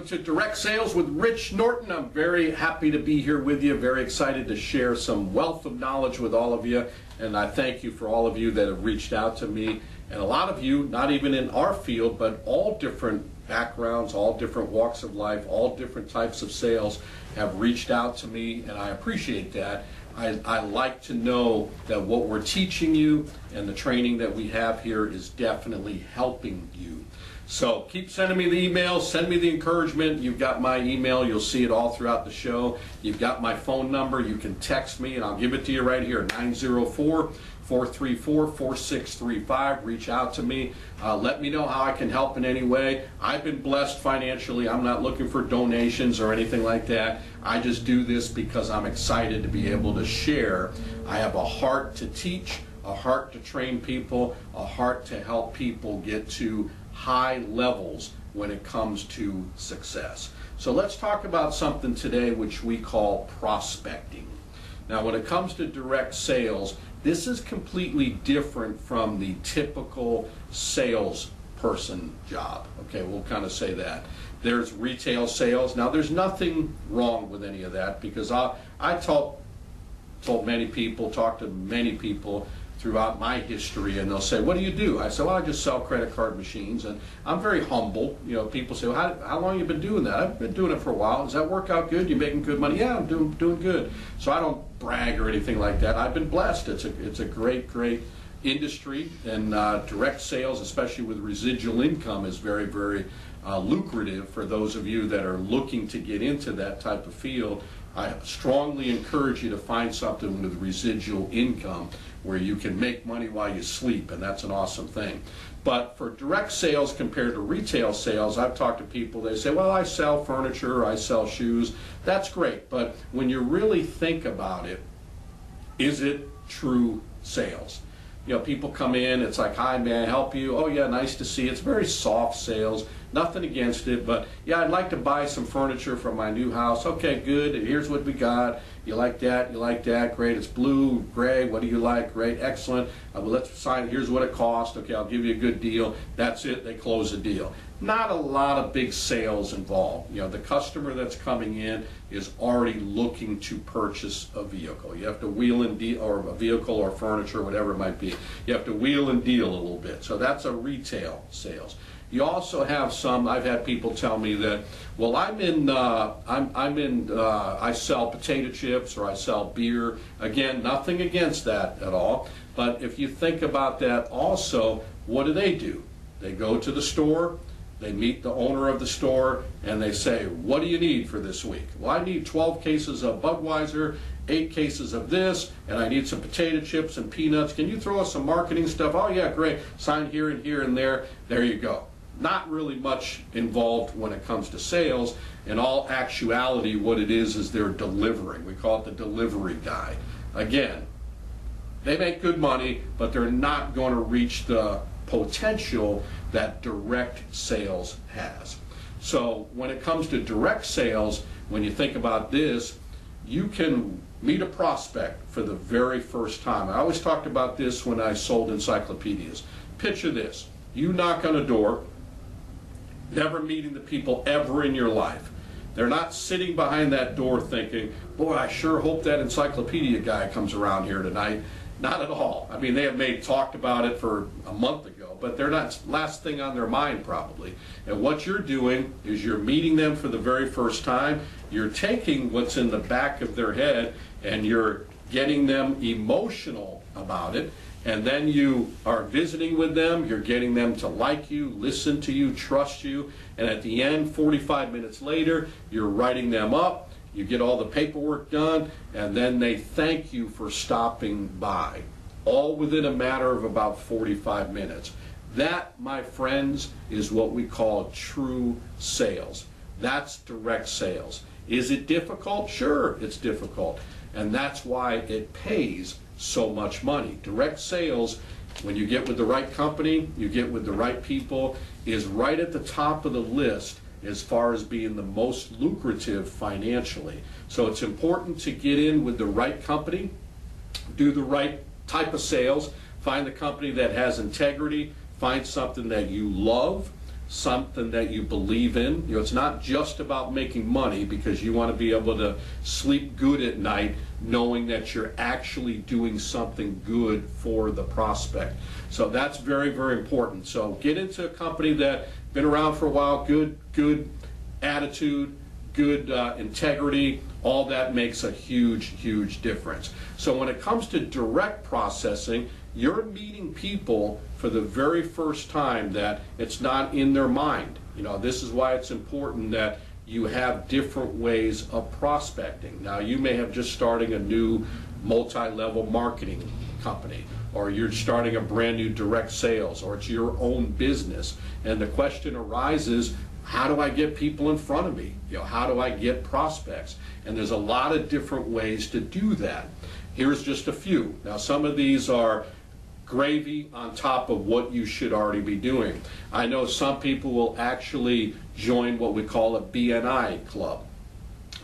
Welcome to Direct Sales with Rich Norton. I'm very happy to be here with you, very excited to share some wealth of knowledge with all of you, and I thank you for all of you that have reached out to me, and a lot of you, not even in our field, but all different backgrounds, all different walks of life, all different types of sales have reached out to me, and I appreciate that. I like to know that what we're teaching you and the training that we have here is definitely helping you. So keep sending me the emails, send me the encouragement. You've got my email, you'll see it all throughout the show. You've got my phone number, you can text me and I'll give it to you right here, 904-434-4635. Reach out to me, let me know how I can help in any way. I've been blessed financially, I'm not looking for donations or anything like that. I just do this because I'm excited to be able to share. I have a heart to teach, a heart to train people, a heart to help people get to high levels when it comes to success. So let's talk about something today which we call prospecting. Now when it comes to direct sales, this is completely different from the typical salesperson job. Okay, we'll kind of say that. There's retail sales. Now there's nothing wrong with any of that because I told many people, talked to many people throughout my history, and they'll say, what do you do? I say, well, I just sell credit card machines, and I'm very humble. You know, people say, well, how long have you been doing that? I've been doing it for a while. Does that work out good? You making good money? Yeah, I'm doing good. So I don't brag or anything like that. I've been blessed. It's a great industry, and direct sales, especially with residual income, is very, very lucrative for those of you that are looking to get into that type of field. I strongly encourage you to find something with residual income where you can make money while you sleep, and that's an awesome thing. But for direct sales compared to retail sales, I've talked to people, they say, well, I sell furniture, I sell shoes. That's great, but when you really think about it, is it true sales? You know, people come in, it's like, hi, may I help you? Oh yeah, nice to see you. It's very soft sales, nothing against it, but yeah, I'd like to buy some furniture for my new house. Okay, good, here's what we got. You like that, great. It's blue, gray, what do you like? Great, excellent. Well, let's sign, here's what it costs. Okay, I'll give you a good deal. That's it, they close the deal. Not a lot of big sales involved. You know, the customer that's coming in is already looking to purchase a vehicle. You have to wheel and deal, or a vehicle or furniture, whatever it might be. You have to wheel and deal a little bit. So that's a retail sales. You also have some, I've had people tell me that, well, I sell potato chips or I sell beer. Again, nothing against that at all. But if you think about that also, what do? They go to the store, they meet the owner of the store, and they say, what do you need for this week? Well, I need 12 cases of Budweiser, 8 cases of this, and I need some potato chips and peanuts. Can you throw us some marketing stuff? Oh yeah, great. Sign here and here and there. There you go. Not really much involved when it comes to sales. In all actuality, what it is they're delivering. We call it the delivery guy. Again, they make good money, but they're not going to reach the potential that direct sales has. So when it comes to direct sales, when you think about this, you can meet a prospect for the very first time. I always talked about this when I sold encyclopedias. Picture this. You knock on a door, never meeting the people ever in your life. They're not sitting behind that door thinking, boy, I sure hope that encyclopedia guy comes around here tonight. Not at all. I mean, they have talked about it for a month ago, but they're not last thing on their mind probably. And what you're doing is you're meeting them for the very first time. You're taking what's in the back of their head and you're getting them emotional about it. And then you are visiting with them, you're getting them to like you, listen to you, trust you, and at the end, 45 minutes later, you're writing them up, you get all the paperwork done, and then they thank you for stopping by, all within a matter of about 45 minutes. That, my friends, is what we call true sales. That's direct sales. Is it difficult? Sure, it's difficult. And that's why it pays so much money. Direct sales, when you get with the right company, you get with the right people, is right at the top of the list as far as being the most lucrative financially. So it's important to get in with the right company, do the right type of sales, find the company that has integrity, find something that you love, something that you believe in. It's not just about making money, because you want to be able to sleep good at night knowing that you're actually doing something good for the prospect. So that's very, very important. So get into a company that's been around for a while, good attitude, good integrity. All that makes a huge, huge difference. So when it comes to direct processing, you're meeting people for the very first time that it's not in their mind. This is why it's important that you have different ways of prospecting. Now, you may have just starting a new multi-level marketing company, or you're starting a brand new direct sales, or it's your own business. And the question arises, how do I get people in front of me? How do I get prospects? And there's a lot of different ways to do that. Here's just a few. Now, some of these are gravy on top of what you should already be doing. I know some people will actually join what we call a BNI club,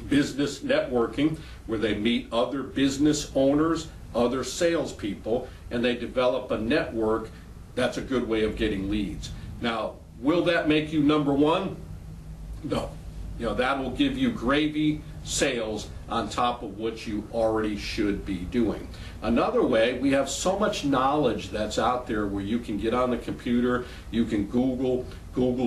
business networking, where they meet other business owners, other salespeople, and they develop a network. That's a good way of getting leads. Now, will that make you number one? No. That will give you gravy sales on top of what you already should be doing. Another way, we have so much knowledge that's out there where you can get on the computer, you can Google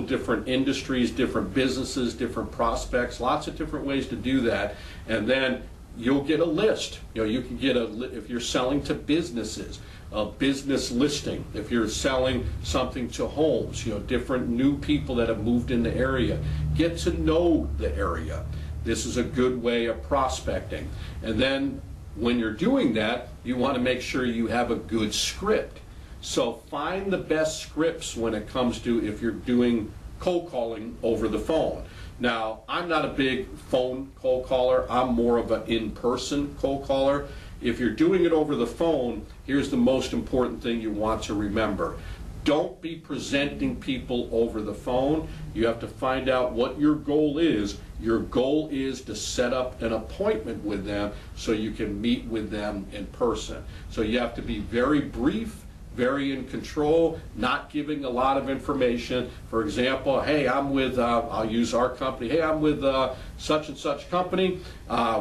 different industries, different businesses, different prospects, lots of different ways to do that, and then you'll get a list. You can get if you're selling to businesses, a business listing. If you're selling something to homes, different new people that have moved in the area. Get to know the area. This is a good way of prospecting. And then when you're doing that, you want to make sure you have a good script. So find the best scripts when it comes to if you're doing cold calling over the phone. Now, I'm not a big phone cold caller. I'm more of an in-person cold caller. If you're doing it over the phone, here's the most important thing you want to remember. Don't be presenting people over the phone. You have to find out what your goal is. Your goal is to set up an appointment with them so you can meet with them in person. So you have to be very brief, very in control, not giving a lot of information. For example, hey, I'm with, I'll use our company, hey, I'm with such and such company.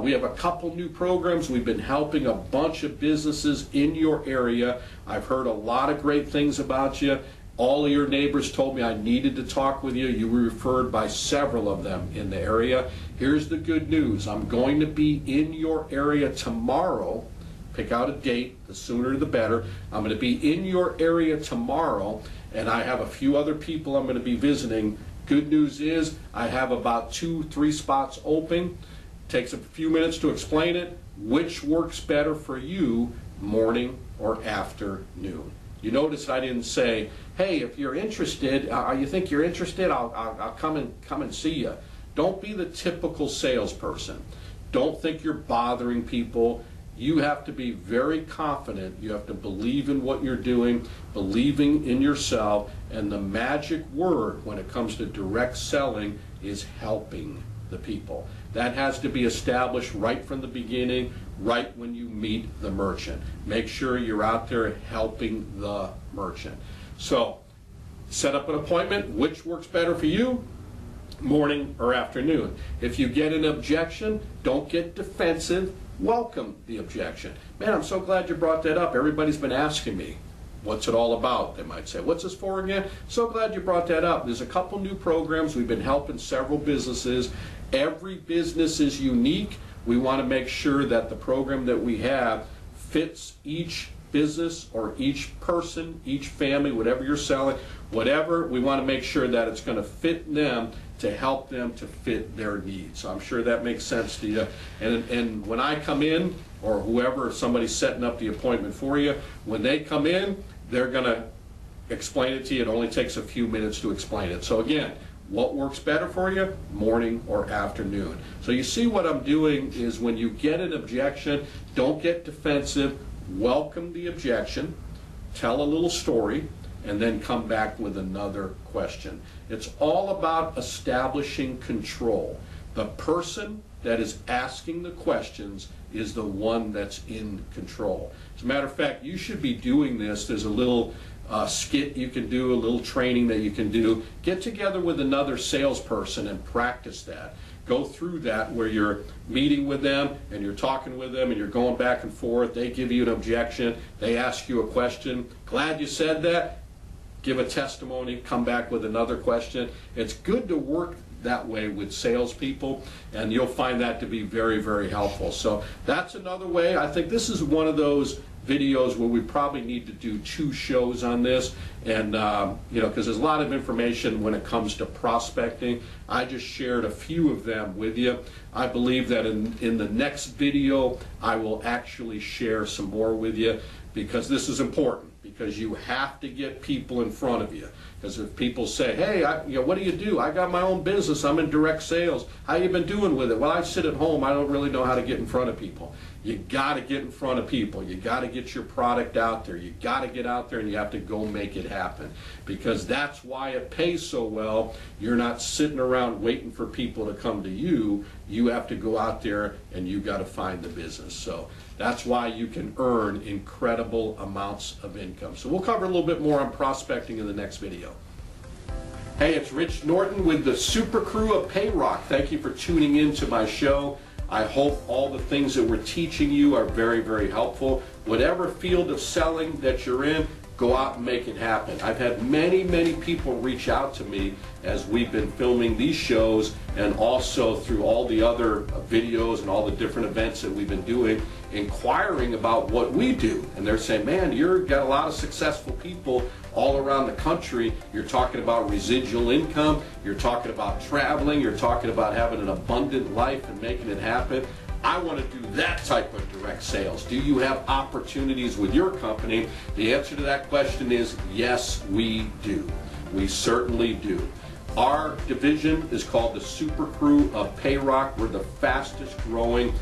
We have a couple new programs. We've been helping a bunch of businesses in your area. I've heard a lot of great things about you. All of your neighbors told me I needed to talk with you. You were referred by several of them in the area. Here's the good news. I'm going to be in your area tomorrow. Pick out a date, the sooner the better. I'm going to be in your area tomorrow, and I have a few other people I'm going to be visiting. Good news is I have about 2-3 spots open. Takes a few minutes to explain it. Which works better for you, morning or afternoon? You notice I didn't say, hey, if you're interested, you think you're interested, I'll come and see you. Don't be the typical salesperson. Don't think you're bothering people. You have to be very confident. You have to believe in what you're doing, believing in yourself, and the magic word when it comes to direct selling is helping the people. That has to be established right from the beginning, right when you meet the merchant. Make sure you're out there helping the merchant. So, set up an appointment. Which works better for you? Morning or afternoon. If you get an objection, don't get defensive. Welcome the objection. Man, I'm so glad you brought that up. Everybody's been asking me, what's it all about? They might say, what's this for again? So glad you brought that up. There's a couple new programs. We've been helping several businesses. Every business is unique. We want to make sure that the program that we have fits each business or each person, each family, whatever you're selling, whatever, we want to make sure that it's going to fit them to help them to fit their needs. So I'm sure that makes sense to you. And when I come in, or whoever, if somebody's setting up the appointment for you, when they come in, they're going to explain it to you. It only takes a few minutes to explain it. So again, what works better for you? Morning or afternoon. So you see what I'm doing is when you get an objection, don't get defensive. Welcome the objection, tell a little story, and then come back with another question. It's all about establishing control. The person that is asking the questions is the one that's in control. As a matter of fact, you should be doing this. There's a little skit you can do, a little training that you can do. Get together with another salesperson and practice that. Go through that where you're meeting with them and you're talking with them and you're going back and forth. They give you an objection. They ask you a question. Glad you said that. Give a testimony. Come back with another question. It's good to work that way with salespeople, and you'll find that to be very, very helpful. So that's another way. I think this is one of those videos where we probably need to do 2 shows on this, and you know, because there's a lot of information when it comes to prospecting. I just shared a few of them with you. I believe that in the next video I will actually share some more with you, because this is important, because you have to get people in front of you. Because if people say, hey, you know, what do? I got my own business, I'm in direct sales. How you been doing with it? Well, I sit at home, I don't really know how to get in front of people. You got to get in front of people. You got to get your product out there. You got to get out there and you have to go make it happen, because that's why it pays so well. You're not sitting around waiting for people to come to you. You have to go out there and you got to find the business. So that's why you can earn incredible amounts of income. So we'll cover a little bit more on prospecting in the next video. Hey, it's Rich Norton with the super crew of Payrock. Thank you for tuning in to my show. I hope all the things that we're teaching you are very, very helpful. Whatever field of selling that you're in, go out and make it happen. I've had many, many people reach out to me as we've been filming these shows, and also through all the other videos and all the different events that we've been doing, inquiring about what we do. And they're saying, man, you've got a lot of successful people all around the country. You're talking about residual income, you're talking about traveling, you're talking about having an abundant life and making it happen. I want to do that type of direct sales. Do you have opportunities with your company? The answer to that question is yes, we do. We certainly do. Our division is called the Super Crew of Payrock. We're the fastest growing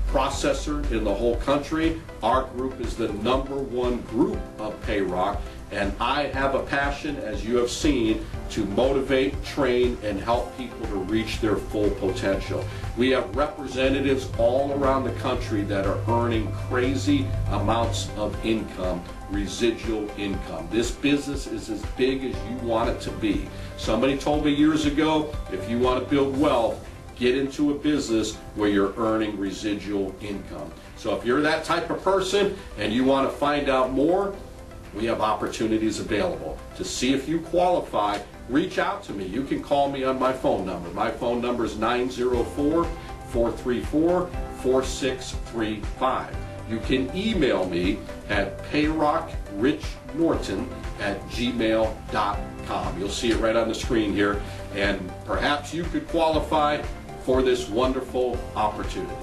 processor in the whole country. Our group is the #1 group of Payrock, and I have a passion, as you have seen, to motivate, train, and help people to reach their full potential. We have representatives all around the country that are earning crazy amounts of income, residual income. This business is as big as you want it to be. Somebody told me years ago, if you want to build wealth, get into a business where you're earning residual income. So if you're that type of person and you want to find out more, we have opportunities available. To see if you qualify, reach out to me. You can call me on my phone number. My phone number is 904-434-4635. You can email me at payrockrichnnorton@gmail.com. You'll see it right on the screen here, and perhaps you could qualify for this wonderful opportunity.